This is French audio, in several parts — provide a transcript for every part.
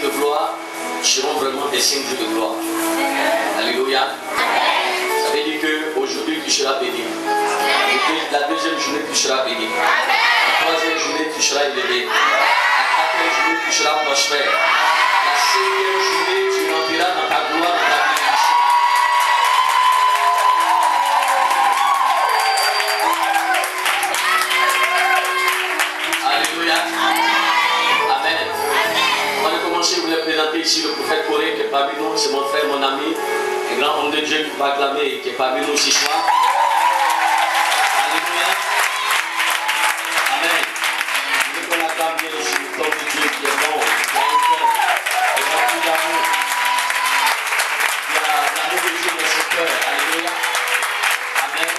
de gloire seront vraiment des 5 jours de gloire. Alléluia. Ça veut dire qu'aujourd'hui tu seras béni. La deuxième journée tu seras béni. La troisième journée tu seras élevé. La quatrième journée tu seras prospère. La cinquième journée tu rentreras dans ta gloire, dans ta bénédiction. Alléluia. Amen. On va commencer, je voulais présenter ici le prophète Corée qui est parmi nous, c'est mon frère, mon ami, un grand homme de Dieu qui va acclamer, qui est parmi nous ce soir. Alléluia. Amen. Je veux qu'on acclame bien aussi l'homme de Dieu qui est bon, qui a un cœur, qui est rempli d'amour, qui a l'amour de Dieu dans son cœur. Alléluia. Amen.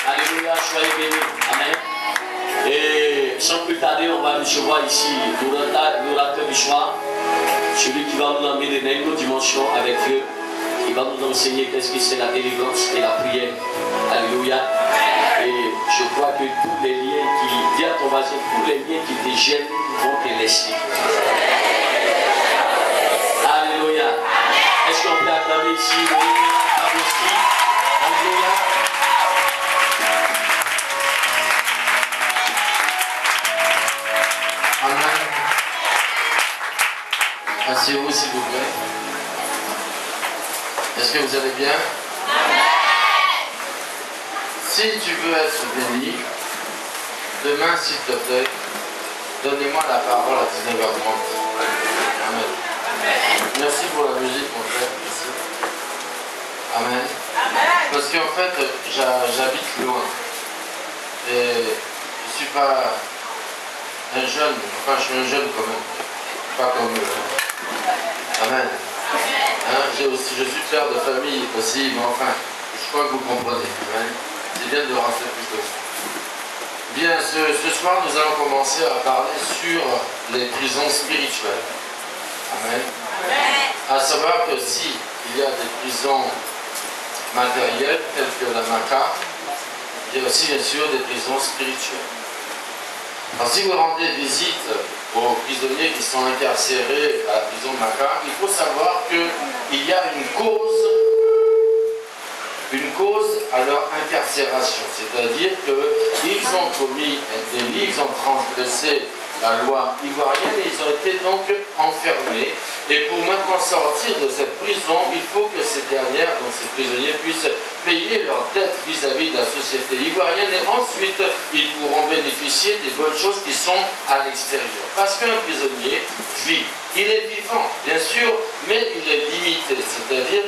Alléluia, soyez bénis. Amen. Et sans plus tarder, on va recevoir ici l'orateur du soir, celui qui va nous emmener dans une autre dimension avec Dieu. Il va nous enseigner qu'est-ce que c'est la délivrance et la prière. Alléluia. Et je crois que tous les liens qui, dis à ton voisin, tous les liens qui te gênent vont te laisser. Alléluia. Est-ce qu'on peut acclamer ici le Alléluia. Amen. Asseyez-vous s'il vous plaît. Est-ce que vous allez bien? Amen. Si tu veux être béni, demain s'il te plaît, donnez-moi la parole à 19h30. Amen. Amen. Merci pour la musique mon frère. Merci. Amen. Amen. Parce qu'en fait, j'habite loin. Et je ne suis pas un jeune, enfin je suis un jeune quand même, pas comme eux. Amen. Hein, je suis père de famille aussi, mais enfin, je crois que vous comprenez. Amen. C'est bien de rentrer plus tôt. Bien, ce soir, nous allons commencer à parler sur les prisons spirituelles. Amen. À savoir que si il y a des prisons matérielles, telles que la Maca, il y a aussi bien sûr des prisons spirituelles. Alors si vous rendez visite aux prisonniers qui sont incarcérés à la prison de Maca, il faut savoir qu'il y a une cause à leur incarcération. C'est-à-dire qu'ils ont commis un délit, ils ont transgressé la loi ivoirienne et ils ont été donc enfermés. Et pour maintenant sortir de cette prison, il faut que ces dernières, donc ces prisonniers, puissent payer leurs dettes vis-à-vis de la société ivoirienne et ensuite ils pourront bénéficier des bonnes choses qui sont à l'extérieur. Parce qu'un prisonnier vit. Il est vivant, bien sûr, mais il est limité. C'est-à-dire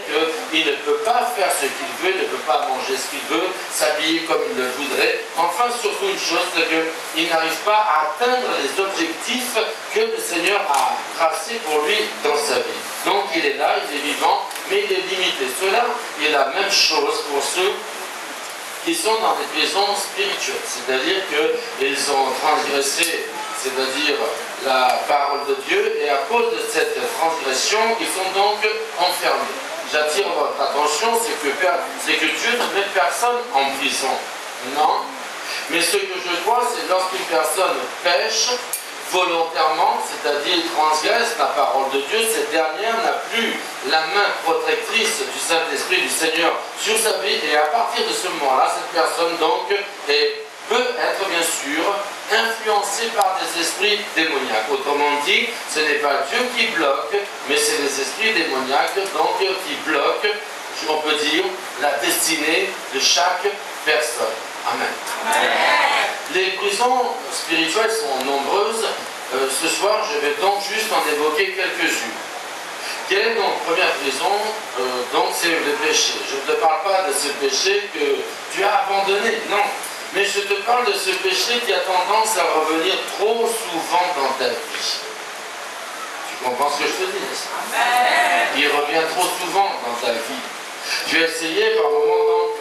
qu'il ne peut pas faire ce qu'il veut, il ne peut pas manger ce qu'il veut, s'habiller comme il le voudrait. Enfin, surtout une chose, c'est qu'il n'arrive pas à atteindre les objectifs que le Seigneur a tracés pour lui dans sa vie. Donc il est là, il est vivant, mais il est limité. Cela est la même chose pour ceux qui sont dans des prisons spirituelles. C'est-à-dire qu'ils ont transgressé, c'est-à-dire la parole de Dieu, et à cause de cette transgression, ils sont donc enfermés. J'attire votre attention, c'est que Dieu ne met personne en prison. Non. Mais ce que je vois, c'est lorsqu'une personne pêche volontairement, c'est-à-dire transgresse la parole de Dieu, cette dernière n'a plus la main protectrice du Saint-Esprit du Seigneur sur sa vie, et à partir de ce moment-là, cette personne donc peut être bien sûr influencée par des esprits démoniaques. Autrement dit, ce n'est pas Dieu qui bloque, mais c'est les esprits démoniaques donc qui bloquent, on peut dire, la destinée de chaque personne. Amen. Amen. Les prisons spirituelles sont nombreuses. Ce soir, je vais donc juste en évoquer quelques-unes. Quelle est donc première prison? Donc c'est le péché. Je ne te parle pas de ce péché que tu as abandonné, non. Mais je te parle de ce péché qui a tendance à revenir trop souvent dans ta vie. Tu comprends ce que je te dis, n'est-ce pas? Il revient trop souvent dans ta vie. Tu as essayé par moment donc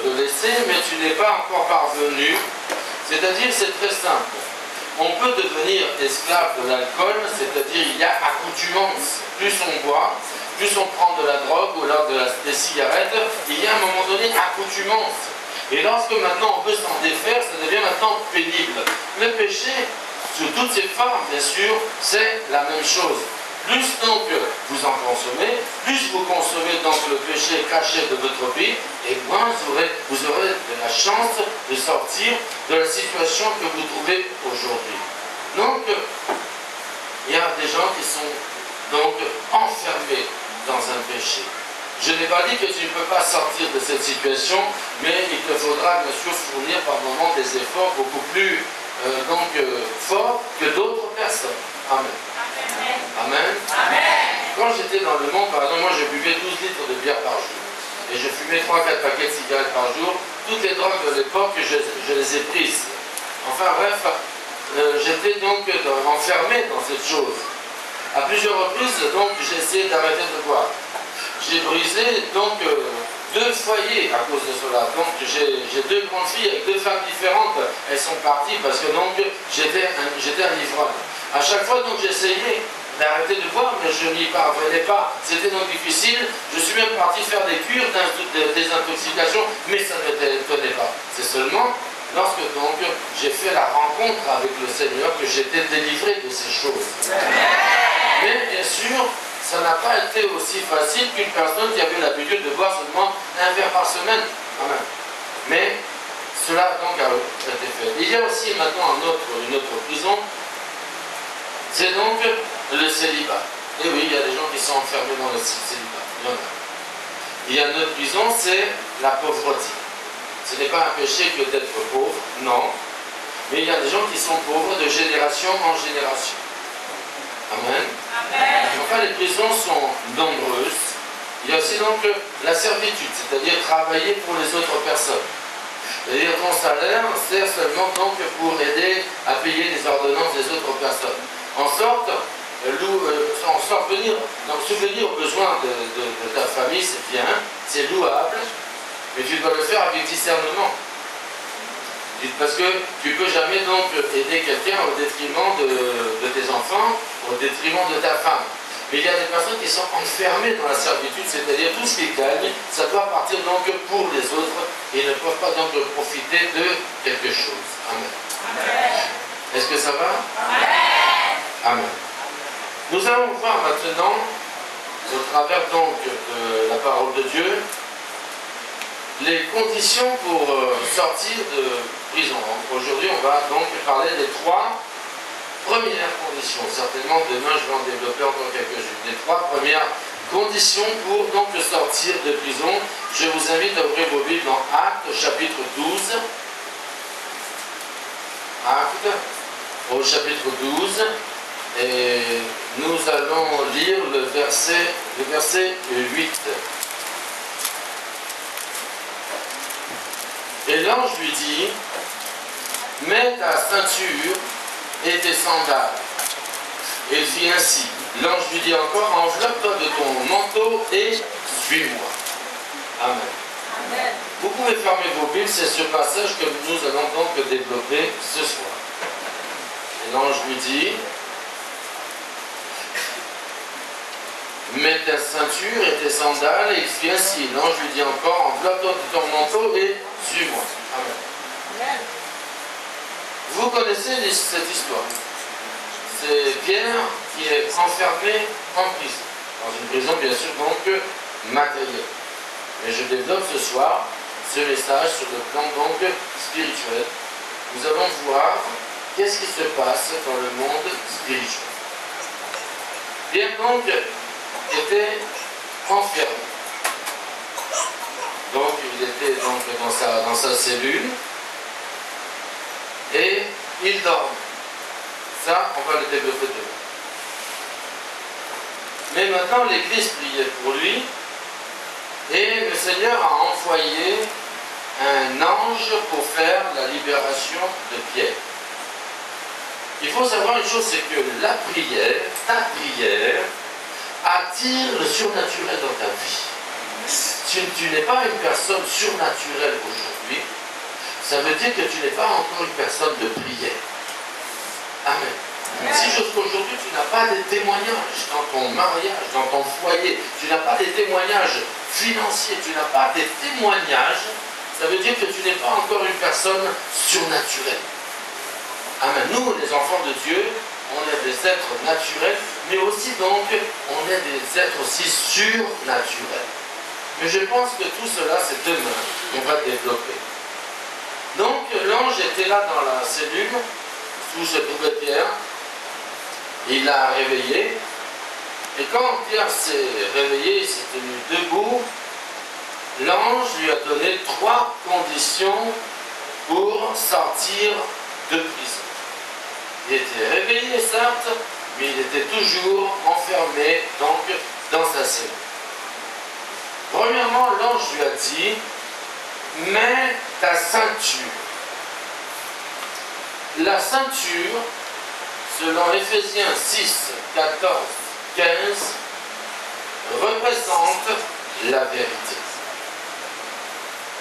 de laisser, mais tu n'es pas encore parvenu. C'est-à-dire, c'est très simple. On peut devenir esclave de l'alcool, c'est-à-dire il y a accoutumance. Plus on boit, plus on prend de la drogue ou alors des cigarettes, il y a à un moment donné accoutumance. Et lorsque maintenant on veut s'en défaire, ça devient maintenant pénible. Le péché, sur toutes ces formes, bien sûr, c'est la même chose. plus donc vous en consommez, plus vous consommez donc le péché caché de votre vie, et moins vous aurez de la chance de sortir de la situation que vous trouvez aujourd'hui. Donc, il y a des gens qui sont donc enfermés dans un péché. Je n'ai pas dit que tu ne peux pas sortir de cette situation, mais il te faudra bien sûr fournir par moments des efforts beaucoup plus forts que d'autres personnes. Amen. Amen. Amen. Quand j'étais dans le monde, par exemple, moi je buvais 12 litres de bière par jour. Et je fumais 3-4 paquets de cigarettes par jour. Toutes les drogues de l'époque, je les ai prises. Enfin bref, j'étais donc enfermé dans cette chose. À plusieurs reprises, donc, j'ai essayé d'arrêter de boire. J'ai brisé donc 2 foyers à cause de cela. Donc j'ai 2 grandes filles avec 2 femmes différentes. Elles sont parties parce que donc j'étais un ivrogne. À chaque fois donc j'essayais d'arrêter de boire, mais je n'y parvenais pas. C'était donc difficile. Je suis même parti faire des cures de désintoxication, mais ça ne tenait pas. C'est seulement lorsque donc j'ai fait la rencontre avec le Seigneur que j'étais délivré de ces choses. Mais bien sûr, ça n'a pas été aussi facile qu'une personne qui avait l'habitude de boire seulement un verre par semaine. Amen. Mais cela donc a été fait. Il y a aussi maintenant une autre prison, c'est donc le célibat. Et oui, il y a des gens qui sont enfermés dans le célibat. Il y en a. Il y a une autre prison, c'est la pauvreté. Ce n'est pas un péché que d'être pauvre, non. Mais il y a des gens qui sont pauvres de génération en génération. Amen. Amen. Enfin, les prisons sont nombreuses. Il y a aussi donc la servitude, c'est-à-dire travailler pour les autres personnes. C'est-à-dire ton salaire sert seulement donc pour aider à payer les ordonnances des autres personnes. En sorte, subvenir aux besoins de ta famille, c'est bien, c'est louable, mais tu dois le faire avec discernement. Parce que tu ne peux jamais donc aider quelqu'un au détriment de tes enfants, au détriment de ta femme. Mais il y a des personnes qui sont enfermées dans la servitude, c'est-à-dire tout ce qu'ils gagnent, ça doit partir donc pour les autres et ne peuvent pas donc profiter de quelque chose. Amen. Amen. Est-ce que ça va? Amen. Amen. Nous allons voir maintenant, au travers donc de la parole de Dieu, les conditions pour sortir de prison. Aujourd'hui, on va donc parler des 3 premières conditions. Certainement, demain, je vais en développer encore quelques-unes. Les 3 premières conditions pour donc sortir de prison. Je vous invite à ouvrir vos Bibles dans Actes, chapitre 12. Actes, au chapitre 12. Et nous allons lire le verset 8. Et l'ange lui dit, mets ta ceinture et tes sandales. Et il fit ainsi. L'ange lui dit encore, enveloppe-toi de ton manteau et suis-moi. Amen. Amen. Vous pouvez fermer vos Bibles, c'est ce passage que nous allons donc développer ce soir. Et l'ange lui dit, mets ta ceinture et tes sandales, et il fit ainsi. L'ange lui dit encore, enveloppe-toi de ton manteau et suis-moi. Amen. Vous connaissez cette histoire. C'est Pierre qui est enfermé en prison. Dans une prison, bien sûr, donc matérielle. Et je développe ce soir ce message sur le plan donc spirituel. Nous allons voir qu'est-ce qui se passe dans le monde spirituel. Pierre donc était enfermé. Donc il était donc dans sa cellule et il dormait. Ça, on va le développer demain. Mais maintenant, l'Église priait pour lui et le Seigneur a envoyé un ange pour faire la libération de Pierre. Il faut savoir une chose, c'est que la prière, ta prière, attire le surnaturel dans ta vie. Tu n'es pas une personne surnaturelle aujourd'hui, ça veut dire que tu n'es pas encore une personne de prière. Amen. Si jusqu'aujourd'hui tu n'as pas de témoignages dans ton mariage, dans ton foyer, tu n'as pas de témoignages financiers, tu n'as pas de témoignages, ça veut dire que tu n'es pas encore une personne surnaturelle. Amen. Nous, les enfants de Dieu, on est des êtres naturels, mais aussi donc on est des êtres aussi surnaturels. Mais je pense que tout cela, c'est demain qu'on va développer. Donc l'ange était là dans la cellule, où se trouvait Pierre. Il l'a réveillé. Et quand Pierre s'est réveillé, il s'est tenu debout, l'ange lui a donné 3 conditions pour sortir de prison. Il était réveillé, certes, mais il était toujours enfermé donc dans sa cellule. Premièrement, l'ange lui a dit, mets ta ceinture. La ceinture, selon Éphésiens 6, 14, 15, représente la vérité.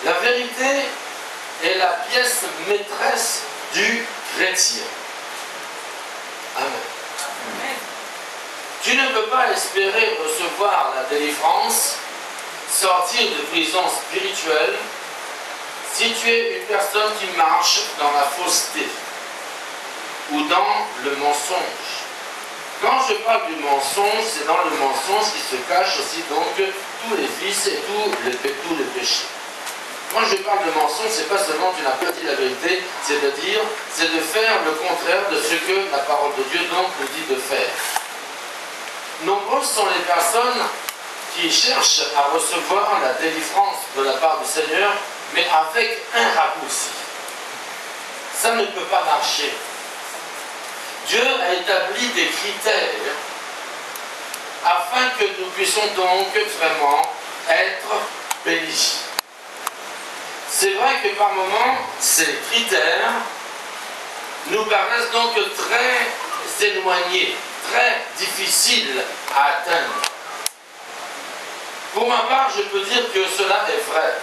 La vérité est la pièce maîtresse du chrétien. Amen. Amen. Tu ne peux pas espérer recevoir la délivrance, sortir de prison spirituelle, si tu es une personne qui marche dans la fausseté ou dans le mensonge. Quand je parle du mensonge, c'est dans le mensonge qui se cache aussi donc tous les vices et tous les péchés. Quand je parle de mensonge, c'est pas seulement tu n'as pas dit la vérité, c'est de faire le contraire de ce que la parole de Dieu donc nous dit de faire. Nombreuses sont les personnes qui cherchent à recevoir la délivrance de la part du Seigneur, mais avec un raccourci. Ça ne peut pas marcher. Dieu a établi des critères afin que nous puissions donc vraiment être bénis. C'est vrai que par moments, ces critères nous paraissent donc très éloignés, très difficiles à atteindre. Pour ma part, je peux dire que cela est vrai.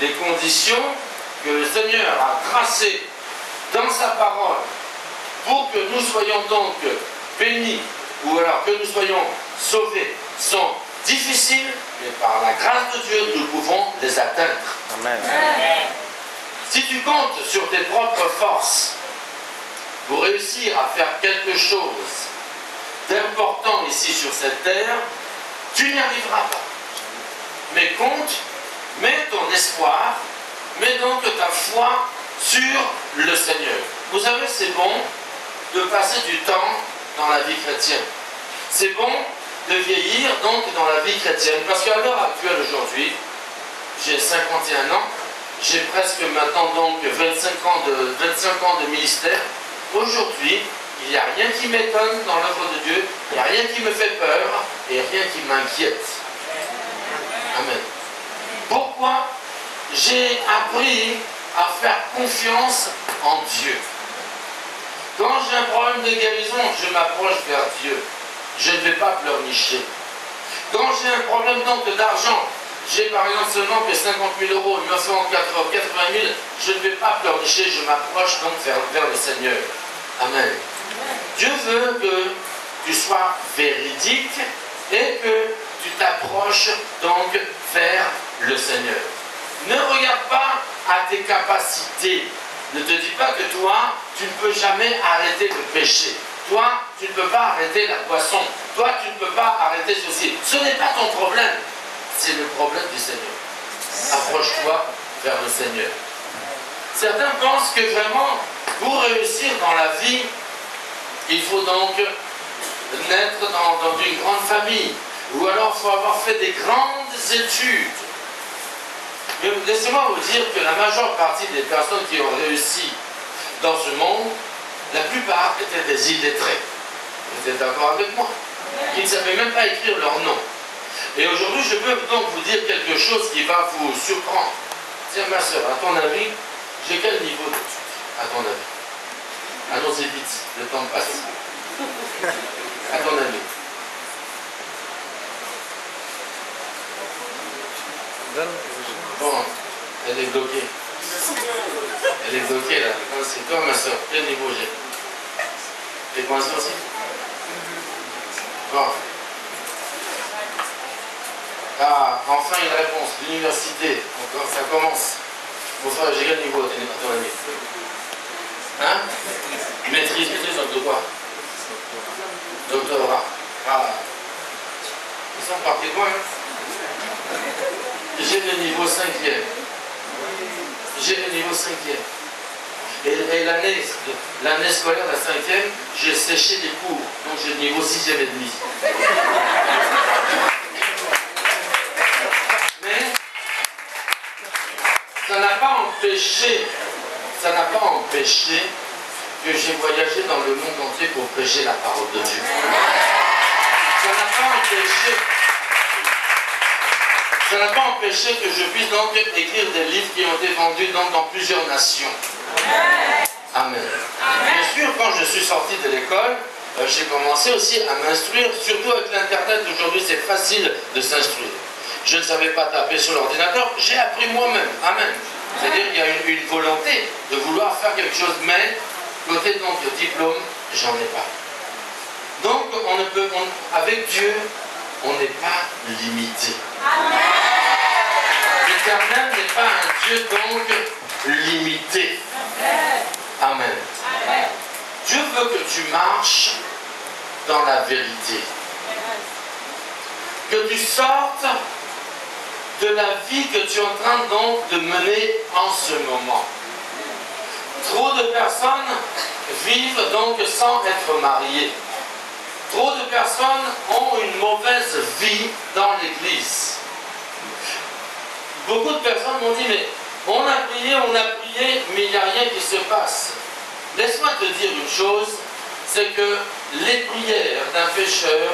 Les conditions que le Seigneur a tracées dans sa parole pour que nous soyons donc bénis, ou alors que nous soyons sauvés, sont difficiles, mais par la grâce de Dieu, nous pouvons les atteindre. Amen. Si tu comptes sur tes propres forces pour réussir à faire quelque chose d'important ici sur cette terre, tu n'y arriveras pas. Mais compte, mets ton espoir, mets donc ta foi sur le Seigneur. Vous savez, c'est bon de passer du temps dans la vie chrétienne. C'est bon de vieillir donc dans la vie chrétienne. Parce qu'à l'heure actuelle aujourd'hui, j'ai 51 ans, j'ai presque maintenant donc 25 ans de ministère. Aujourd'hui, il n'y a rien qui m'étonne dans l'œuvre de Dieu, il n'y a rien qui me fait peur et rien qui m'inquiète. Amen. Pourquoi? J'ai appris à faire confiance en Dieu. Quand j'ai un problème de guérison, je m'approche vers Dieu. Je ne vais pas pleurnicher. Quand j'ai un problème donc d'argent, j'ai par exemple seulement que 50 000 euros, il me faut 80 000, je ne vais pas pleurnicher, je m'approche donc vers le Seigneur. Amen. Dieu veut que tu sois véridique et que tu t'approches donc vers le Seigneur. Ne regarde pas à tes capacités. Ne te dis pas que toi, tu ne peux jamais arrêter le péché. Toi, tu ne peux pas arrêter la boisson. Toi, tu ne peux pas arrêter ceci. Ce n'est pas ton problème. C'est le problème du Seigneur. Approche-toi vers le Seigneur. Certains pensent que vraiment, pour réussir dans la vie, il faut donc naître dans une grande famille. Ou alors, il faut avoir fait des grandes études. Mais laissez-moi vous dire que la majeure partie des personnes qui ont réussi dans ce monde, la plupart étaient des illettrés. Vous êtes d'accord avec moi? Qui ne savaient même pas écrire leur nom. Et aujourd'hui, je peux donc vous dire quelque chose qui va vous surprendre. Tiens, ma soeur, à ton avis, j'ai quel niveau d'études? À ton avis? Allons-y vite, le temps passe. À ton avis? Bon, elle est bloquée. Elle est bloquée là. C'est toi, ma soeur. Quel niveau j'ai? T'es coincé aussi? Bon. Ah, enfin une réponse. L'université. Encore, ça commence. Mon frère, j'ai quel niveau? À ton avis? Hein? Maîtrise de quoi? Doctorat. Ah. Ils sont partis loin. J'ai le niveau 5e. J'ai le niveau 5e. Et l'année scolaire, la 5e, j'ai séché les cours. Donc j'ai le niveau 6e et demi. Mais ça n'a pas empêché que j'ai voyagé dans le monde entier pour prêcher la parole de Dieu. Ça n'a pas empêché que je puisse donc écrire des livres qui ont été vendus donc dans plusieurs nations. Amen. Bien sûr, quand je suis sorti de l'école, j'ai commencé aussi à m'instruire, surtout avec l'Internet. Aujourd'hui, c'est facile de s'instruire. Je ne savais pas taper sur l'ordinateur, j'ai appris moi-même. Amen. C'est-à-dire qu'il y a une volonté de vouloir faire quelque chose, mais côté donc de diplôme, j'en ai pas. Donc, avec Dieu, on n'est pas limité. L'Éternel n'est pas un Dieu donc limité. Amen. Dieu veut que tu marches dans la vérité. Que tu sortes de la vie que tu es en train donc de mener en ce moment. Trop de personnes vivent donc sans être mariées. Trop de personnes ont une mauvaise vie dans l'Église. Beaucoup de personnes m'ont dit, mais on a prié, mais il n'y a rien qui se passe. Laisse-moi te dire une chose, c'est que les prières d'un pécheur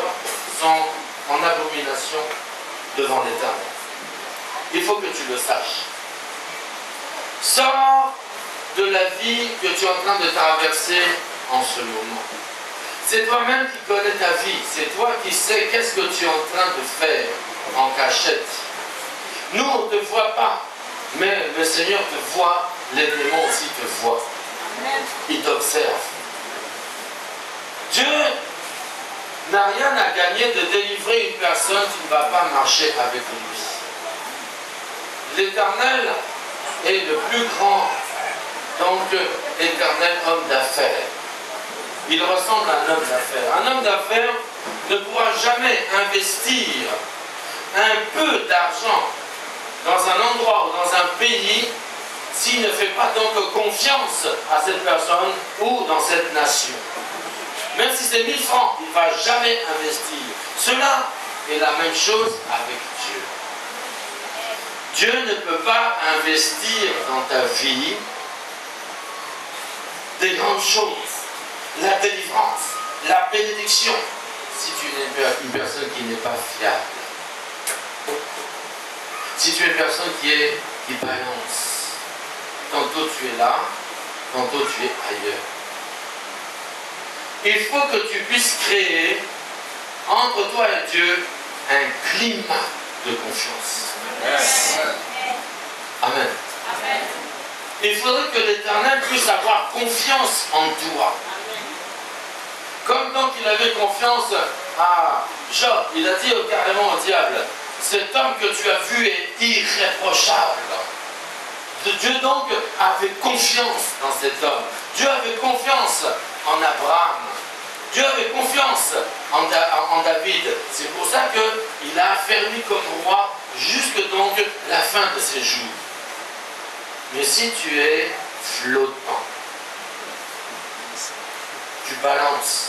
sont en abomination devant l'Éternel. Il faut que tu le saches. Sors de la vie que tu es en train de traverser en ce moment. C'est toi-même qui connais ta vie. C'est toi qui sais qu'est-ce que tu es en train de faire en cachette. Nous, on ne te voit pas, mais le Seigneur te voit, les démons aussi te voient. Ils t'observent. Dieu n'a rien à gagner de délivrer une personne qui ne va pas marcher avec lui. L'Éternel est le plus grand, donc éternel homme d'affaires. Il ressemble à un homme d'affaires. Un homme d'affaires ne pourra jamais investir un peu d'argent dans un endroit ou dans un pays s'il ne fait pas donc confiance à cette personne ou dans cette nation. Même si c'est 1000 francs, il ne va jamais investir. Cela est la même chose avec Dieu. Dieu ne peut pas investir dans ta vie des grandes choses, la délivrance, la bénédiction, si tu es une personne qui n'est pas fiable. Si tu es une personne qui balance, tantôt tu es là, tantôt tu es ailleurs. Il faut que tu puisses créer entre toi et Dieu un climat de confiance. Amen. Amen. Il faudrait que l'Éternel puisse avoir confiance en toi. Comme donc il avait confiance à Job, il a dit carrément au diable, cet homme que tu as vu est irréprochable. Dieu donc avait confiance dans cet homme. Dieu avait confiance en Abraham. Dieu avait confiance en David. C'est pour ça qu'il a affermi comme roi jusque donc la fin de ses jours. Mais si tu es flottant, tu balances.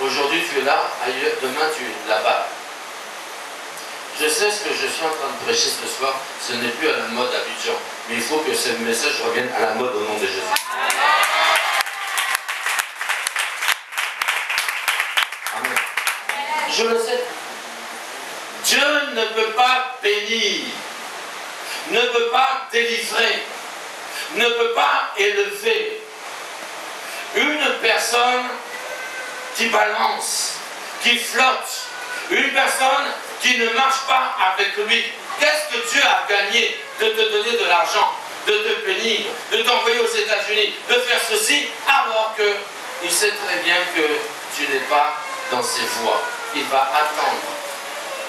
Aujourd'hui tu es là, ailleurs, demain tu es là-bas. Je sais ce que je suis en train de prêcher ce soir, ce n'est plus à la mode à Abidjan. Mais il faut que ce message revienne à la mode au nom de Jésus. Amen. Je le sais. Dieu ne peut pas bénir, ne peut pas délivrer, ne peut pas élever une personne qui balance, qui flotte, une personne qui ne marche pas avec lui. Qu'est-ce que Dieu a gagné de te donner de l'argent, de te bénir, de t'envoyer aux États-Unis, de faire ceci, alors qu'il sait très bien que tu n'es pas dans ses voies. Il va attendre.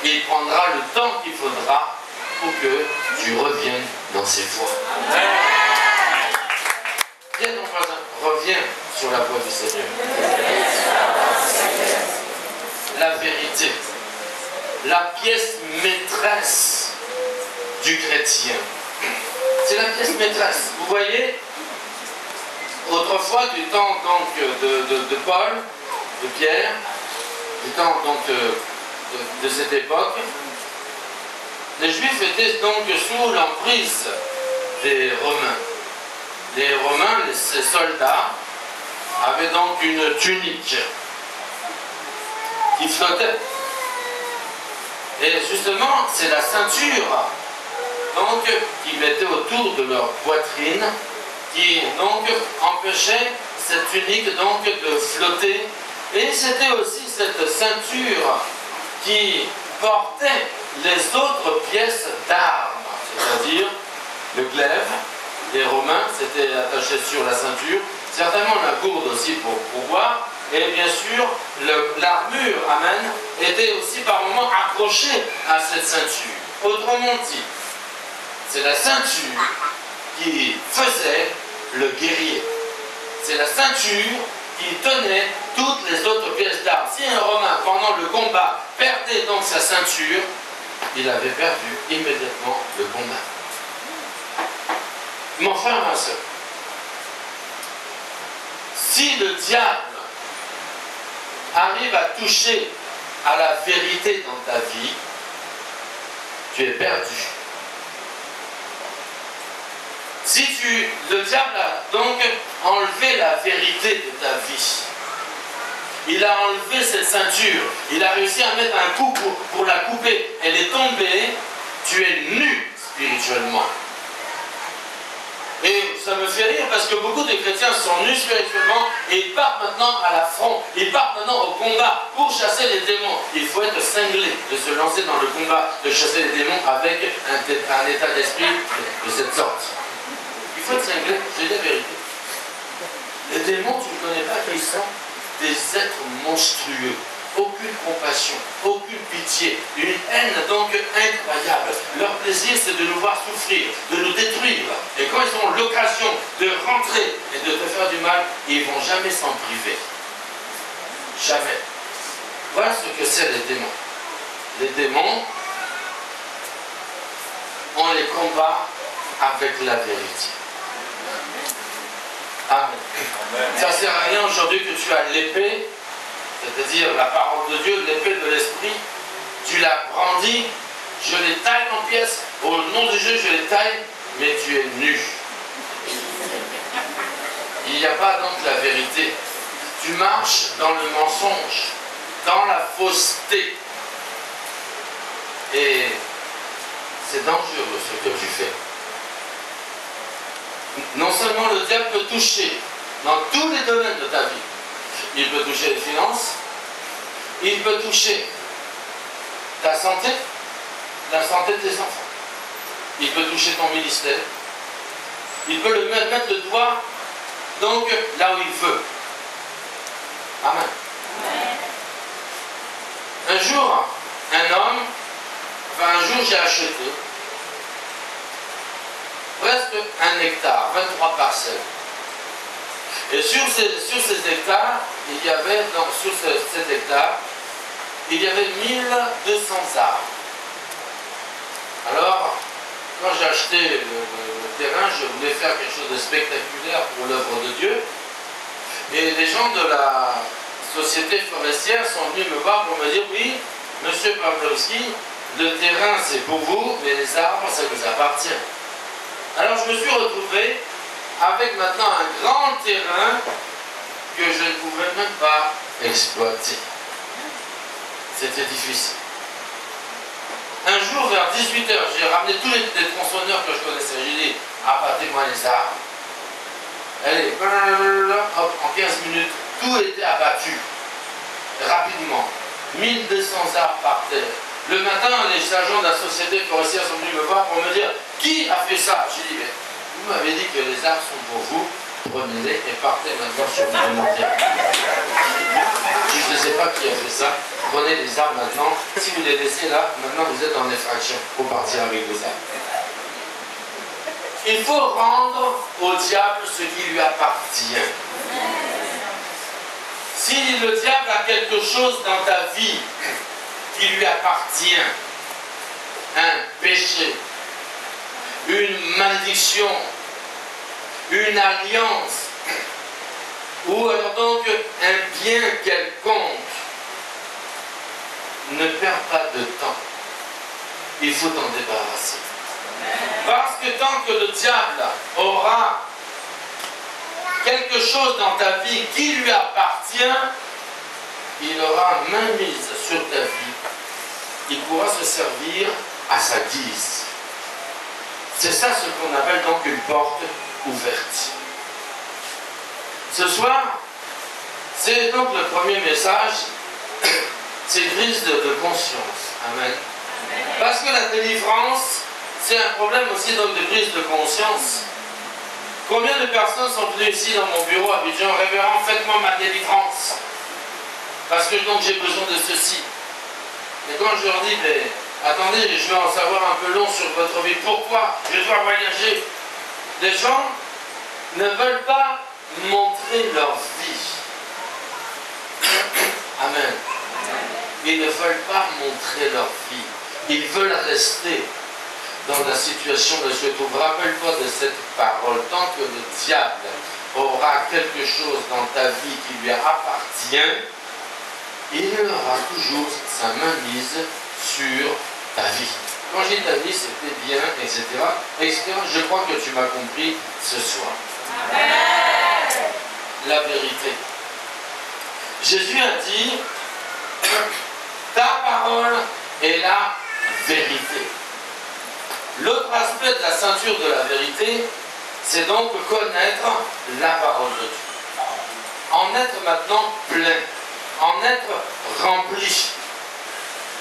Il prendra le temps qu'il faudra pour que tu reviennes dans ses voies. Dis à ton voisin, reviens sur la voie du Seigneur. La vérité, la pièce maîtresse du chrétien. C'est la pièce maîtresse. Vous voyez, autrefois, du temps donc de Paul, de Pierre, du temps donc de cette époque, les Juifs étaient donc sous l'emprise des Romains. Les Romains, ces soldats, avaient donc une tunique qui flottait. Et justement, c'est la ceinture donc, qu'ils mettaient autour de leur poitrine qui donc empêchait cette tunique donc de flotter. Et c'était aussi cette ceinture qui portait les autres pièces d'armes, c'est-à-dire le glaive. Les Romains s'étaient attachés sur la ceinture, certainement la gourde aussi pour boire, et bien sûr l'armure, amen, était aussi par moments accrochée à cette ceinture. Autrement dit, c'est la ceinture qui faisait le guerrier. C'est la ceinture qui tenait toutes les autres pièces d'armes. Si un Romain, pendant le combat, perdait donc sa ceinture, il avait perdu immédiatement le combat. Mon frère, ma soeur, si le diable arrive à toucher à la vérité dans ta vie, tu es perdu. Si le diable a donc enlevé la vérité de ta vie, il a enlevé cette ceinture, il a réussi à mettre un coup pour la couper, elle est tombée, tu es nu spirituellement. Et ça me fait rire parce que beaucoup de chrétiens sont nus spirituellement et ils partent maintenant à l'affront, ils partent maintenant au combat pour chasser les démons. Il faut être cinglé de se lancer dans le combat, de chasser les démons avec un état d'esprit de cette sorte. Il faut être cinglé, c'est la vérité. Les démons, tu ne connais pas qui sont des êtres monstrueux. Aucune compassion, aucune pitié, une haine donc incroyable. Leur plaisir, c'est de nous voir souffrir, de nous détruire. Et quand ils ont l'occasion de rentrer et de te faire du mal, ils ne vont jamais s'en priver. Jamais. Voilà ce que c'est les démons. Les démons, on les combat avec la vérité. Amen. Ça ne sert à rien aujourd'hui que tu as l'épée, c'est-à-dire la parole de Dieu, l'épée de l'esprit, tu la brandis, je les taille en pièces, au nom de Dieu je les taille, mais tu es nu. Il n'y a pas donc la vérité. Tu marches dans le mensonge, dans la fausseté. Et c'est dangereux ce que tu fais. Non seulement le diable peut toucher dans tous les domaines de ta vie, il peut toucher les finances, il peut toucher ta santé, la santé de tes enfants, il peut toucher ton ministère, il peut le mettre le doigt donc là où il veut. Amen. Un jour, un jour j'ai acheté presque 1 hectare, 23 parcelles. Et sur ces hectares, il y avait, sur cet hectare, il y avait 1200 arbres. Alors, quand j'ai acheté le terrain, je voulais faire quelque chose de spectaculaire pour l'œuvre de Dieu. Et les gens de la société forestière sont venus me voir pour me dire, oui, monsieur Pawlowski, le terrain c'est pour vous, mais les arbres ça nous appartient. Alors je me suis retrouvé avec maintenant un grand terrain que je ne pouvais même pas exploiter. C'était difficile. Un jour, vers 18h, j'ai ramené tous les tronçonneurs que je connaissais. J'ai dit, abattez-moi les arbres. Allez, hop, en 15 minutes, tout était abattu. Rapidement. 1200 arbres par terre. Le matin, les agents de la société forestière sont venus me voir pour me dire, qui a fait ça? J'ai dit, mais vous m'avez dit que les arbres sont pour vous, prenez-les et partez maintenant sur le montagne. Je ne sais pas qui a fait ça. Prenez les arbres maintenant. Si vous les laissez là, maintenant vous êtes en infraction pour partir avec les arbres. Il faut rendre au diable ce qui lui appartient. Si le diable a quelque chose dans ta vie qui lui appartient, un péché, une malédiction, une alliance, ou alors donc un bien quelconque, ne perds pas de temps. Il faut t'en débarrasser. Parce que tant que le diable aura quelque chose dans ta vie qui lui appartient, il aura main mise sur ta vie. Il pourra se servir à sa guise. C'est ça ce qu'on appelle donc une porte ouverte. Ce soir, c'est donc le premier message, c'est prise de conscience. Amen. Parce que la délivrance, c'est un problème aussi donc de prise de conscience. Combien de personnes sont venues ici dans mon bureau à Abidjan, révérend, faites-moi ma délivrance. Parce que donc j'ai besoin de ceci. Et quand je leur dis, mais attendez, je vais en savoir un peu long sur votre vie. Pourquoi je dois voyager? Les gens ne veulent pas montrer leur vie. Amen. Ils ne veulent pas montrer leur vie. Ils veulent rester dans la situation de ce trouve. Rappelle-toi de cette parole. Tant que le diable aura quelque chose dans ta vie qui lui appartient, il aura toujours sa main mise sur ta vie. Quand j'ai ta vie, c'était bien, etc., etc. Je crois que tu m'as compris ce soir. Amen. La vérité. Jésus a dit, ta parole est la vérité. L'autre aspect de la ceinture de la vérité, c'est donc connaître la parole de Dieu. En être maintenant plein, en être rempli.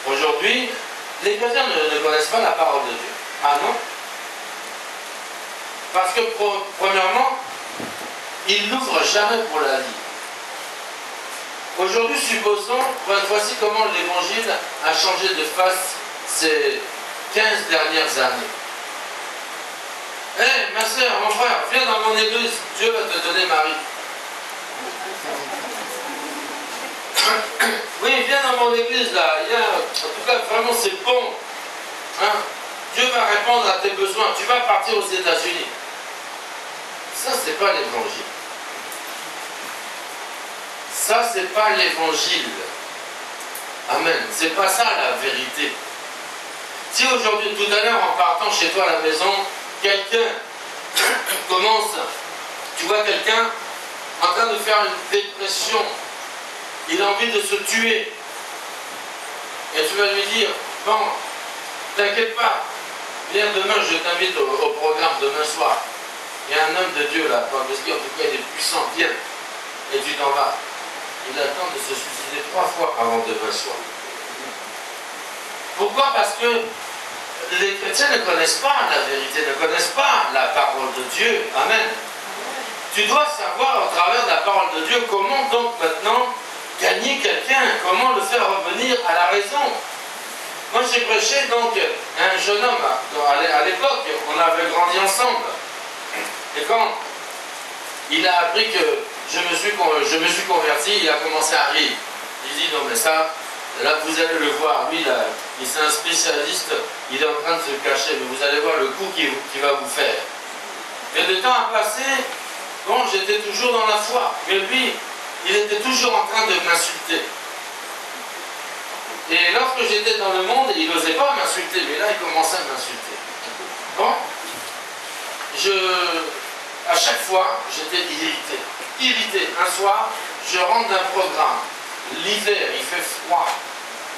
Aujourd'hui, les chrétiens ne connaissent pas la parole de Dieu. Ah non? Parce que premièrement, ils n'ouvrent jamais pour la lire. Aujourd'hui, supposons, voici comment l'évangile a changé de face ces 15 dernières années. Hé, ma soeur, mon frère, viens dans mon église, Dieu va te donner Marie. Oui, viens dans mon église là, en tout cas vraiment c'est bon. Hein? Dieu va répondre à tes besoins, tu vas partir aux États-Unis. Ça, c'est pas l'évangile. Ça, c'est pas l'évangile. Amen. C'est pas ça la vérité. Si aujourd'hui, tout à l'heure, en partant chez toi à la maison, quelqu'un commence, tu vois quelqu'un en train de faire une dépression, il a envie de se tuer, et tu vas lui dire, bon, t'inquiète pas, viens demain, je t'invite au programme demain soir. Il y a un homme de Dieu là, parce qu'en tout cas il est puissant, viens, et tu t'en vas. Il attend de se suicider 3 fois avant demain soir. Pourquoi? Parce que les chrétiens ne connaissent pas la vérité, ne connaissent pas la parole de Dieu. Amen. Tu dois savoir au travers de la parole de Dieu comment donc maintenant gagner quelqu'un, comment le faire revenir à la raison. Moi j'ai prêché donc un jeune homme à l'époque, on avait grandi ensemble. Et quand il a appris que je me suis converti, il a commencé à rire. Il dit non mais ça, là vous allez le voir, lui là, il c'est un spécialiste, il est en train de se cacher, mais vous allez voir le coup qu'il va vous faire. Et le temps a passé, bon j'étais toujours dans la foi, mais lui, il était toujours en train de m'insulter. Et lorsque j'étais dans le monde, il n'osait pas m'insulter, mais là il commençait à m'insulter. Bon, à chaque fois, j'étais irrité. Irrité. Un soir, je rentre d'un programme. L'hiver, il fait froid.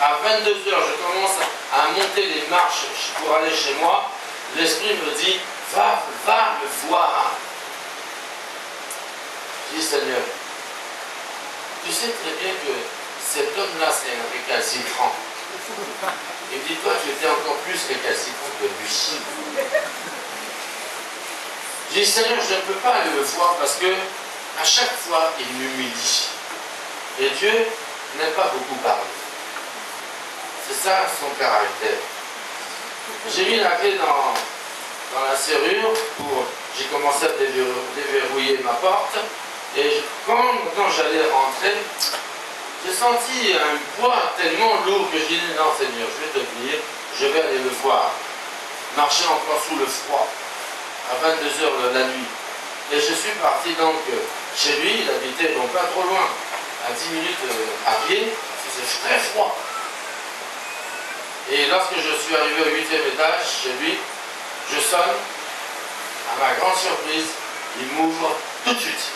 À 22 h, je commence à monter les marches pour aller chez moi. L'esprit me dit, va le voir. Je dis, Seigneur, tu sais très bien que cet homme-là, c'est un récalcitrant. Il me dit, toi, tu étais encore plus récalcitrant que lui. J'ai dit, Seigneur, je ne peux pas aller le voir parce que à chaque fois, il m'humilie. Et Dieu n'aime pas beaucoup parler. C'est ça son caractère. J'ai mis la clé dans la serrure, j'ai commencé à déverrouiller ma porte, et quand j'allais rentrer, j'ai senti un poids tellement lourd que je dis non Seigneur, je vais te venir, je vais aller le voir. Marcher encore sous le froid, à 22 h la nuit. Et je suis parti donc chez lui, il habitait donc pas trop loin, à 10 minutes à pied, c'est très froid. Et lorsque je suis arrivé au 8e étage, chez lui, je sonne, à ma grande surprise, il m'ouvre tout de suite.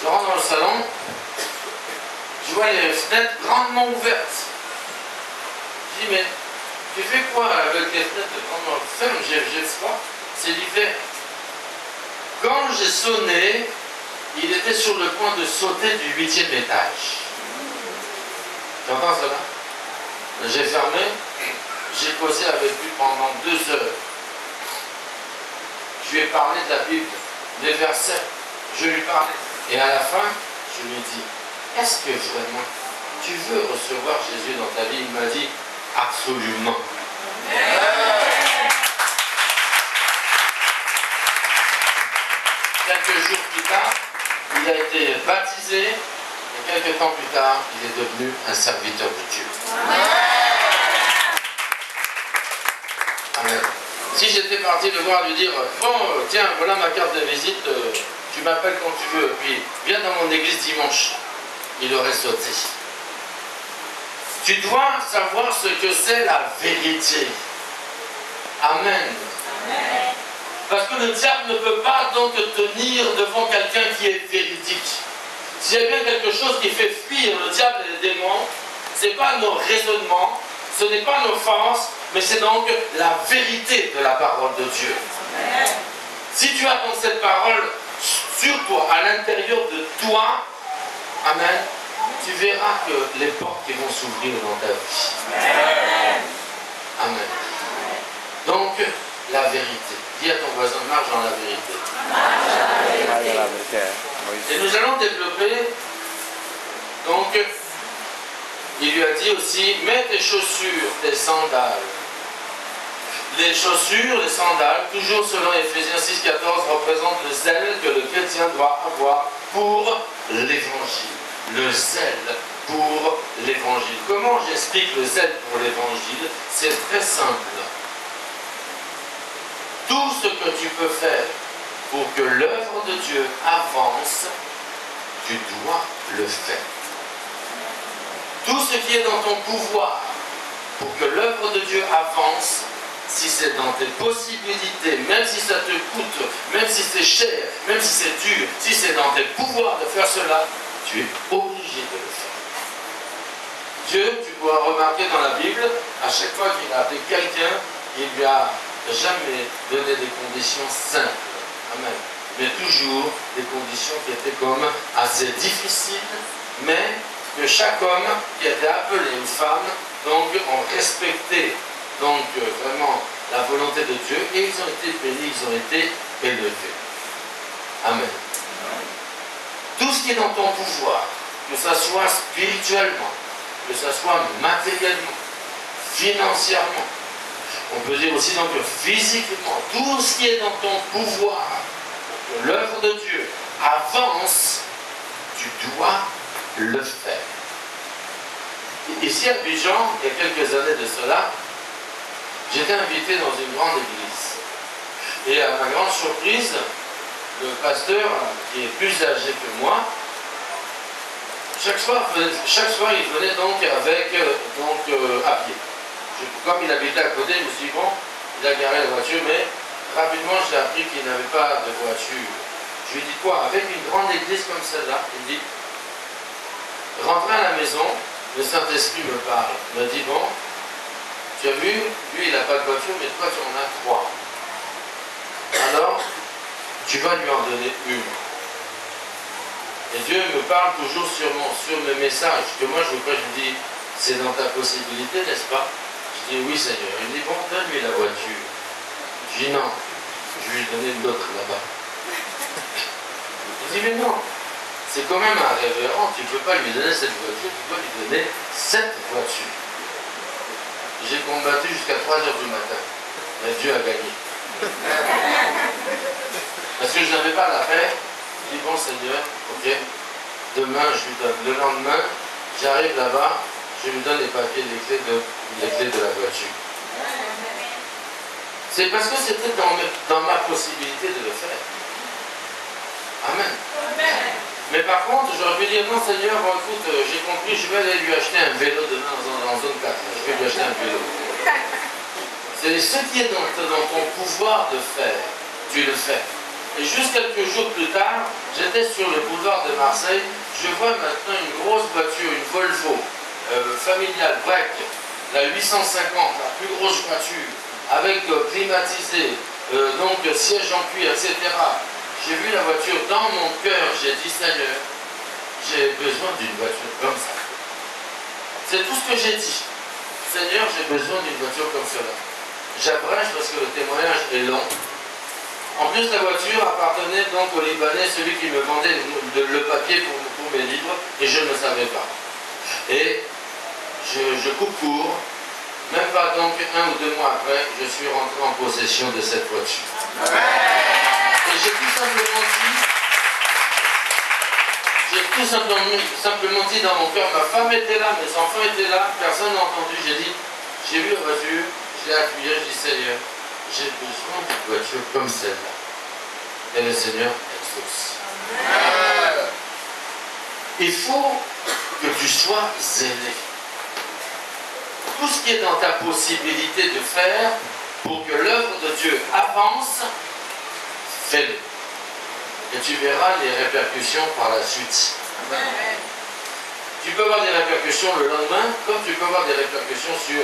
Je rentre dans le salon, je vois les fenêtres grandement ouvertes. Je dis, mais tu fais quoi avec les fenêtres grandement fermes? J'ai froid, c'est l'hiver. Quand j'ai sonné, il était sur le point de sauter du 8e étage. Tu entends cela? J'ai fermé, j'ai causé avec lui pendant 2 heures. Je lui ai parlé de la Bible, des versets, je lui parlais. Et à la fin, je lui ai dit, est-ce que vraiment tu veux recevoir Jésus dans ta vie? Il m'a dit, absolument. Quelques jours plus tard, il a été baptisé et quelques temps plus tard, il est devenu un serviteur de Dieu. Amen. Si j'étais parti le voir lui dire, bon, tiens, voilà ma carte de visite, tu m'appelles quand tu veux, puis viens dans mon église dimanche, il aurait sauté. Tu dois savoir ce que c'est la vérité. Amen. Amen. Parce que le diable ne peut pas donc tenir devant quelqu'un qui est véridique. S'il y a bien quelque chose qui fait fuir le diable et les démons, ce n'est pas nos raisonnements, ce n'est pas nos forces, mais c'est donc la vérité de la parole de Dieu. Amen. Si tu as donc cette parole sur toi, à l'intérieur de toi, amen, tu verras que les portes qui vont s'ouvrir dans ta vie. Amen. Amen. Donc, la vérité. Dis à ton voisin, marche dans la vérité. Et nous allons développer, donc, il lui a dit aussi, mets tes chaussures, tes sandales. Les chaussures, les sandales, toujours selon Éphésiens 6,14, représentent le zèle que le chrétien doit avoir pour l'évangile. Le zèle pour l'évangile. Comment j'explique le zèle pour l'évangile? C'est très simple. Tout ce que tu peux faire pour que l'œuvre de Dieu avance, tu dois le faire. Tout ce qui est dans ton pouvoir pour que l'œuvre de Dieu avance, si c'est dans tes possibilités, même si ça te coûte, même si c'est cher, même si c'est dur, si c'est dans tes pouvoirs de faire cela, tu es obligé de le faire. Dieu, tu pourras remarquer dans la Bible, à chaque fois qu'il a appelé quelqu'un, il lui a jamais donné des conditions simples. Amen. Mais toujours des conditions qui étaient comme assez difficiles, mais que chaque homme qui était appelé, une femme, donc ont respecté donc vraiment la volonté de Dieu, et ils ont été bénis, ils ont été élevés. Amen. Tout ce qui est dans ton pouvoir, que ce soit spirituellement, que ce soit matériellement, financièrement, on peut dire aussi donc physiquement, tout ce qui est dans ton pouvoir, pour que l'œuvre de Dieu avance, tu dois le faire. Ici à Abidjan, il y a quelques années de cela, j'étais invité dans une grande église. Et à ma grande surprise, le pasteur, qui est plus âgé que moi, chaque soir il venait donc avec à pied. Comme il habitait à côté, je me suis dit, bon, il a garé la voiture, mais rapidement j'ai appris qu'il n'avait pas de voiture. Je lui ai dit quoi? Avec une grande église comme celle-là, il me dit, rentrez à la maison, le Saint-Esprit me parle. Il m'a dit, bon, tu as vu, lui il n'a pas de voiture, mais toi tu en as 3. Alors, tu vas lui en donner une. Et Dieu me parle toujours sur mes messages, que moi je dis, c'est dans ta possibilité, n'est-ce pas? Je dis, oui Seigneur. Il me dit, bon, donne-lui la voiture. Je dis, non, je vais lui donner une autre là-bas. Il dit, mais non, c'est quand même un révérend, tu ne peux pas lui donner cette voiture, tu dois lui donner cette voiture. J'ai combattu jusqu'à 3 h du matin. Mais Dieu a gagné. Parce que je n'avais pas la paix. Je dis, bon Seigneur, ok, demain je lui donne. Le lendemain, j'arrive là-bas, je lui donne les papiers, les clés de la voiture. C'est parce que c'était dans ma possibilité de le faire. Amen. Mais par contre, j'aurais pu dire, non Seigneur, bon écoute, j'ai compris, je vais aller lui acheter un vélo demain en zone 4. Je vais lui acheter un vélo. C'est ce qui est dans ton pouvoir de faire, tu le fais. Et juste quelques jours plus tard, j'étais sur le boulevard de Marseille, je vois maintenant une grosse voiture, une Volvo, familiale, break, la 850, la plus grosse voiture, avec climatisé, donc siège en cuir, etc. J'ai vu la voiture dans mon cœur, j'ai dit Seigneur, j'ai besoin d'une voiture comme ça. C'est tout ce que j'ai dit. Seigneur, j'ai besoin d'une voiture comme cela. J'abrège parce que le témoignage est long. En plus, la voiture appartenait donc au Libanais, celui qui me vendait le papier pour mes livres, et je ne le savais pas. Et je coupe court. Même pas donc 1 ou 2 mois après, je suis rentré en possession de cette voiture. Et j'ai tout simplement dit dans mon cœur, ma femme était là, mes enfants étaient là, personne n'a entendu. J'ai dit, j'ai vu la voiture, je l'ai appuyée, je dis Seigneur, j'ai besoin d'une voiture comme celle-là. Et le Seigneur exauce. Il faut que tu sois zélé. Tout ce qui est dans ta possibilité de faire pour que l'œuvre de Dieu avance, fais-le. Et tu verras les répercussions par la suite. Tu peux avoir des répercussions le lendemain, comme tu peux avoir des répercussions sur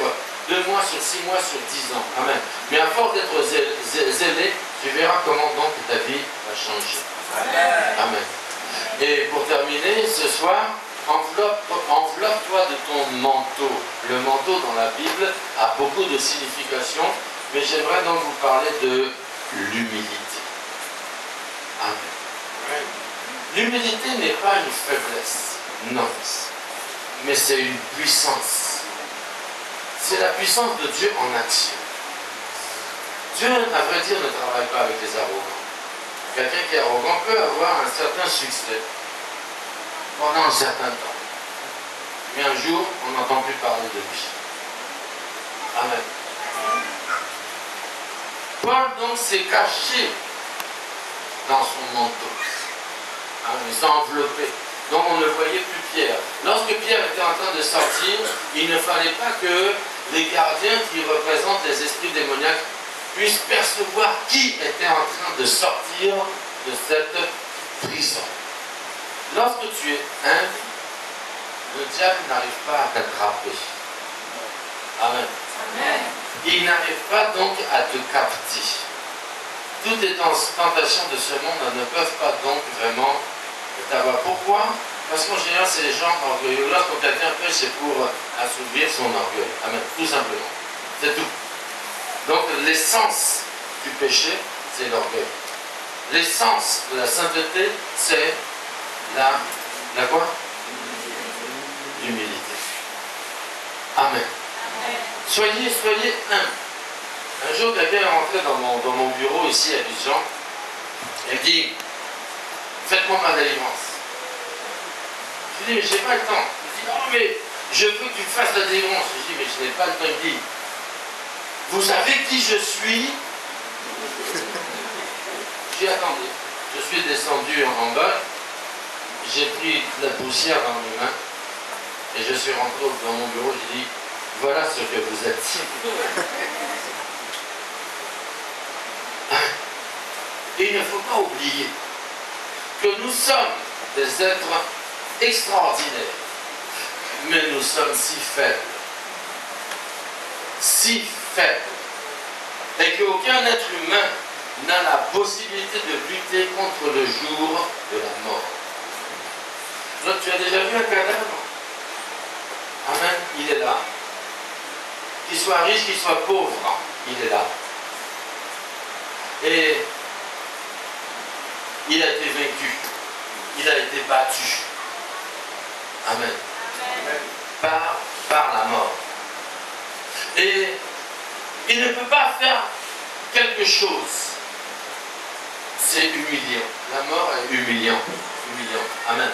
2 mois, sur 6 mois, sur 10 ans. Amen. Mais à force d'être zélé, tu verras comment donc ta vie va changer. Amen. Et pour terminer, ce soir, enveloppe-toi de ton manteau. Le manteau dans la Bible a beaucoup de significations, mais j'aimerais donc vous parler de l'humilité. Amen. L'humilité n'est pas une faiblesse, non, mais c'est une puissance. C'est la puissance de Dieu en action. Dieu, à vrai dire, ne travaille pas avec les arrogants. Quelqu'un qui est arrogant peut avoir un certain succès pendant un certain temps. Mais un jour, on n'entend plus parler de lui. Amen. Paul donc s'est caché dans son manteau. Il s'est enveloppé. Donc on ne voyait plus Pierre. Lorsque Pierre était en train de sortir, il ne fallait pas que les gardiens qui représentent les esprits démoniaques puissent percevoir qui était en train de sortir de cette prison. Lorsque tu es humble, le diable n'arrive pas à t'attraper. Amen. Amen. Il n'arrive pas donc à te capter. Toutes les tentations de ce monde ne peuvent pas donc vraiment t'avoir. Pourquoi? Parce qu'en général, c'est les gens orgueilleux. Lorsque quelqu'un pêche, c'est pour assouvir son orgueil. Amen. Tout simplement. C'est tout. Donc, l'essence du péché, c'est l'orgueil. L'essence de la sainteté, c'est la quoi? L'humilité. Amen. Amen. Soyez humbles. Un jour, quelqu'un est rentré dans mon bureau ici à Abidjan. Il me dit, faites-moi ma délivrance. Je lui dis, mais j'ai pas le temps. Il dit, non, mais je veux que tu fasses la délivrance. Je dis, mais je n'ai pas le temps. Il dit, vous savez qui je suis? J'ai attendu. Je suis descendu en bas. J'ai pris de la poussière dans mes mains. Et je suis rentré dans mon bureau. J'ai dit, voilà ce que vous êtes. Et il ne faut pas oublier que nous sommes des êtres extraordinaires, mais nous sommes si faibles. Si faibles. Et qu'aucun être humain n'a la possibilité de lutter contre le jour de la mort. Donc tu as déjà vu un cadavre? Amen, il est là. Qu'il soit riche, qu'il soit pauvre, il est là. Et il a été vaincu. Il a été battu. Amen. Amen. Par la mort. Et il ne peut pas faire quelque chose, c'est humiliant. La mort est humiliant. Humiliant. Amen.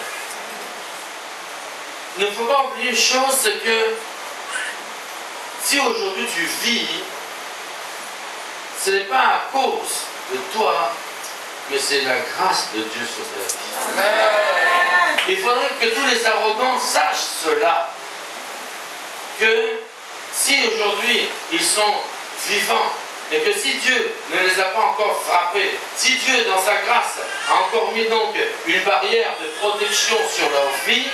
Il ne faut pas oublier une chose, c'est que si aujourd'hui tu vis, ce n'est pas à cause de toi, mais c'est la grâce de Dieu sur ta vie. Amen. Il faudrait que tous les arrogants sachent cela, que si aujourd'hui ils sont vivants, et que si Dieu ne les a pas encore frappés, si Dieu dans sa grâce a encore mis donc une barrière de protection sur leur vie,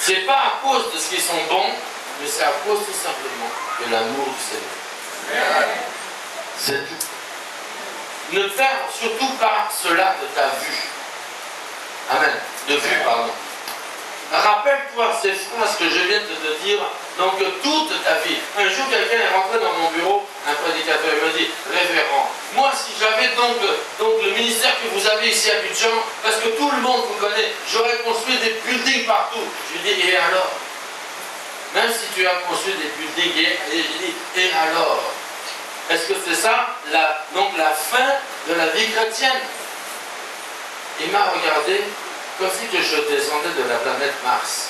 c'est pas à cause de ce qu'ils sont bons, mais c'est à cause tout simplement de l'amour du Seigneur. C'est tout. Ne faire surtout pas cela de ta vue. Amen. De vue, pardon. Rappelle-toi ces phrases que je viens de te dire, donc toute ta vie. Un jour, quelqu'un est rentré dans mon bureau, un prédicateur, il me dit, révérend, moi si j'avais donc le ministère que vous avez ici à Abidjan, parce que tout le monde vous connaît, j'aurais construit des buildings partout. Je lui dis, et alors? Même si tu as construit des buildings, et je dis, et alors? Est-ce que c'est ça, donc la fin de la vie chrétienne? Il m'a regardé comme si que je descendais de la planète Mars.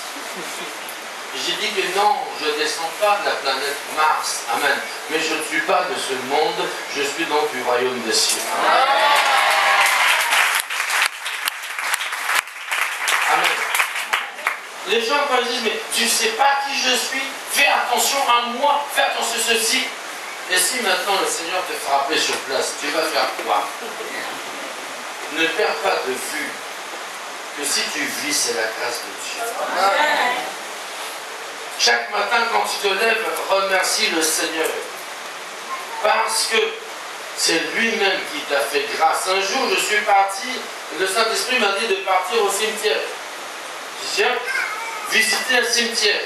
J'ai dit que non, je ne descends pas de la planète Mars. Amen. Mais je ne suis pas de ce monde, je suis donc du royaume des cieux. Amen. Les gens quand ils disent, mais tu ne sais pas qui je suis, fais attention à moi, fais attention à ceci. Et si maintenant le Seigneur te frappait sur place, tu vas faire quoi? Ne perds pas de vue que si tu vis, c'est la grâce de Dieu. Amen. Chaque matin, quand tu te lèves, remercie le Seigneur. Parce que c'est lui-même qui t'a fait grâce. Un jour, je suis parti, le Saint-Esprit m'a dit de partir au cimetière. Je dis, visiter un cimetière.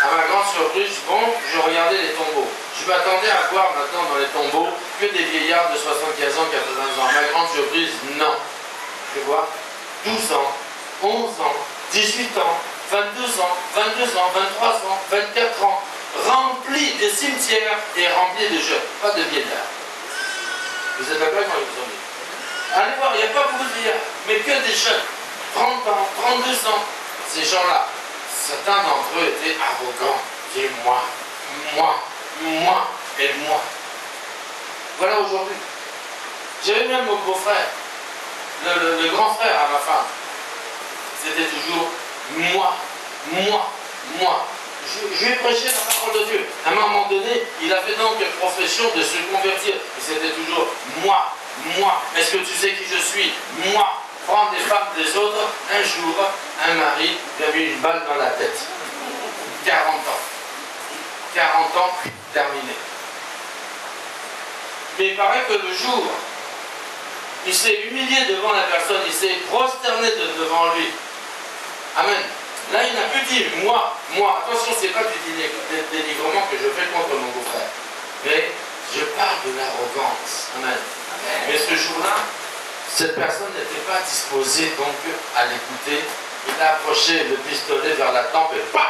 À ma grande surprise, bon, je regardais les tombeaux. Je m'attendais à voir maintenant dans les tombeaux que des vieillards de 75 ans, 80 ans. À ma grande surprise, non. Tu vois, 12 ans, 11 ans, 18 ans, 22 ans, 22 ans, 23 ans, 24 ans, remplis de cimetières et remplis de jeunes, pas de vieillards. Vous êtes d'accord quand ils vous ont dit? Allez voir, il n'y a pas beaucoup de vieillards, mais que des jeunes, 30 ans, 32 ans. Ces gens-là, certains d'entre eux étaient arrogants. Dis moi, moi, moi et moi. Voilà aujourd'hui. J'avais même mon beau-frère, le grand frère à ma femme. C'était toujours moi, moi, moi. Je lui ai prêché la parole de Dieu. À un moment donné, il avait donc profession de se convertir. Et c'était toujours moi, moi. Est-ce que tu sais qui je suis? Moi. Prendre des femmes des autres. Un jour, un mari lui a mis une balle dans la tête. 40 ans. 40 ans, terminé. Mais il paraît que le jour, il s'est humilié devant la personne, il s'est prosterné devant lui. Amen. Là, il n'a plus dit moi. Attention, ce n'est pas du dénigrement que je fais contre mon beau-frère. Mais je parle de l'arrogance. Amen. Mais ce jour-là, cette personne n'était pas disposée donc à l'écouter. Il a approché le pistolet vers la tempe et bam,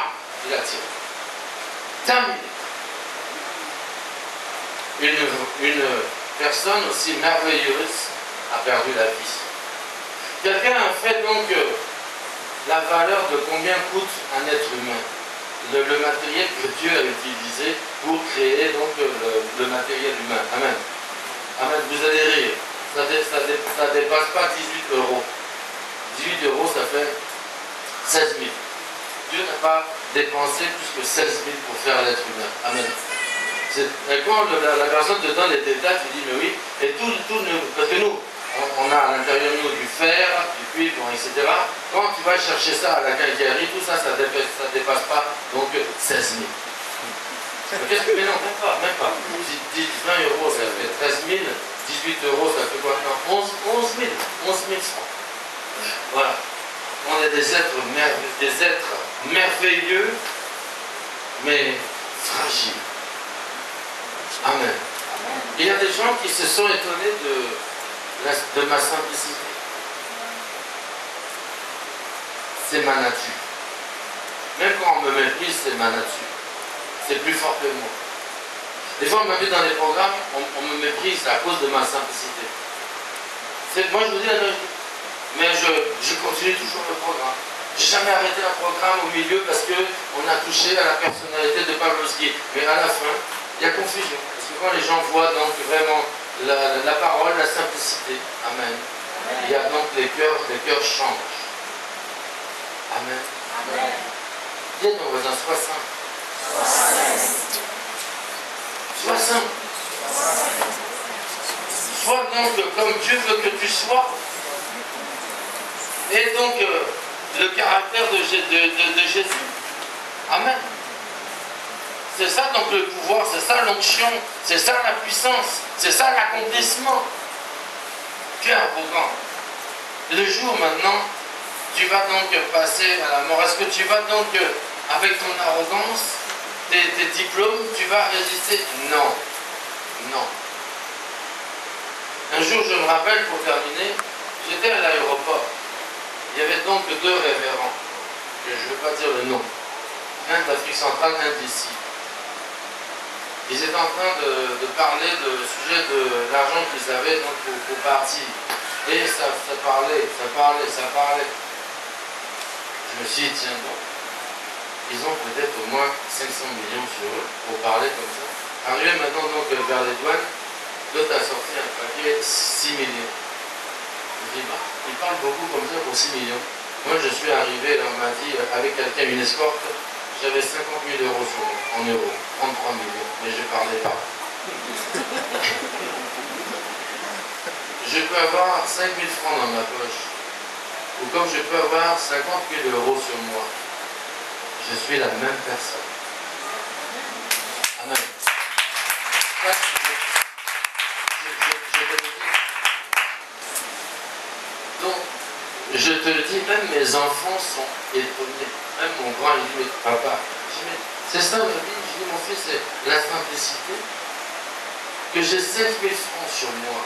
il a tiré. Terminé. Une personne aussi merveilleuse a perdu la vie. Quelqu'un a fait donc la valeur de combien coûte un être humain. Le matériel que Dieu a utilisé pour créer donc le matériel humain. Amen. Amen. Vous allez rire. Ça ne dépasse pas 18 euros. 18 euros, ça fait 16 000. Dieu n'a pas dépensé plus que 16 000 pour faire l'être humain. Amen. Et quand la personne te donne les détails, tu dis, mais oui, et tout parce que nous, on a à l'intérieur de nous du fer, du cuivre, etc. Quand tu vas chercher ça à la quincaillerie, tout ça, ça ne dépasse pas donc 16 000. Mais non, même pas. 20 euros, ça fait 13 000. 18 euros, ça fait quoi? Non, 11 000 francs. Voilà. On est des êtres merveilleux, mais fragiles. Amen. Il y a des gens qui se sont étonnés de ma simplicité. C'est ma nature. Même quand on me méprise, c'est ma nature. C'est plus fort que moi. Des fois, on m'a mis dans des programmes, on me méprise à cause de ma simplicité. Moi, je vous dis la vérité. Mais je continue toujours le programme. Je n'ai jamais arrêté un programme au milieu parce qu'on a touché à la personnalité de Pavlovski. Mais à la fin, il y a confusion. Parce que quand les gens voient donc vraiment la parole, la simplicité, Amen. Il y a donc les cœurs changent. Amen. Amen. Dis à ton voisin, sois saint. Sois saint. Sois donc comme Dieu veut que tu sois. Et donc, le caractère de Jésus. Amen. C'est ça donc le pouvoir, c'est ça l'onction, c'est ça la puissance, c'est ça l'accomplissement. Tu es arrogant. Le jour maintenant, tu vas donc passer à la mort. Est-ce que tu vas donc, avec ton arrogance, tes diplômes, tu vas résister? Non. Non. Un jour, je me rappelle, pour terminer, j'étais à l'aéroport. Il y avait donc deux révérends, que je ne veux pas dire le nom. Un d'Afrique centrale, un d'ici. Ils étaient en train de parler du sujet de l'argent qu'ils avaient donc pour partir. Et ça parlait. Je me suis dit, tiens donc, ils ont peut-être au moins 500 millions sur eux pour parler comme ça. Arrivé maintenant donc vers les douanes, l'autre a sorti un papier 6 millions. Je dis, bah, ils parlent beaucoup comme ça pour 6 millions. Moi je suis arrivé, là, on m'a dit, avec quelqu'un, une escorte, j'avais 50 000 euros sur moi, en euros, 33 millions, mais je ne parlais pas. Je peux avoir 5 000 francs dans ma poche, ou comme je peux avoir 50 000 euros sur moi, je suis la même personne. Amen. Donc, je te le dis, même mes enfants sont étonnés. Même mon grand, il dit, mais papa, c'est ça ma vie. Je dis, mon fils, c'est la simplicité. Que j'ai 7 000 francs sur moi,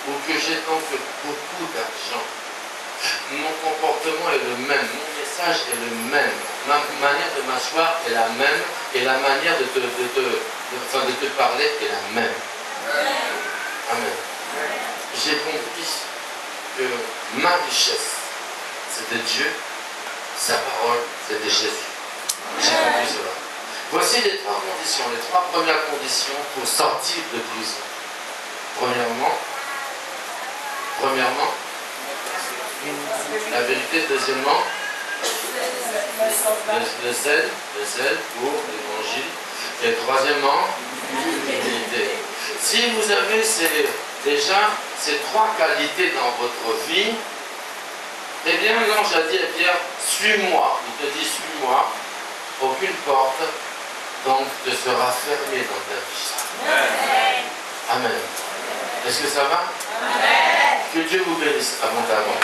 ou que j'ai donc beaucoup d'argent, mon comportement est le même, mon message est le même, ma manière de m'asseoir est la même, et la manière de te parler est la même. Amen. J'ai compris que ma richesse, c'était Dieu, sa parole, c'était Jésus. J'ai compris cela. Voici les 3 conditions, les 3 premières conditions pour sortir de prison. Premièrement, la vérité. Deuxièmement, le zèle pour l'évangile. Et troisièmement, l'humilité. Si vous avez déjà ces 3 qualités dans votre vie, eh bien l'ange a dit à Pierre, suis-moi. Il te dit, suis-moi. Aucune porte donc te sera fermée dans ta vie. Amen. Est-ce que ça va? Amen. Que Dieu vous bénisse abondamment.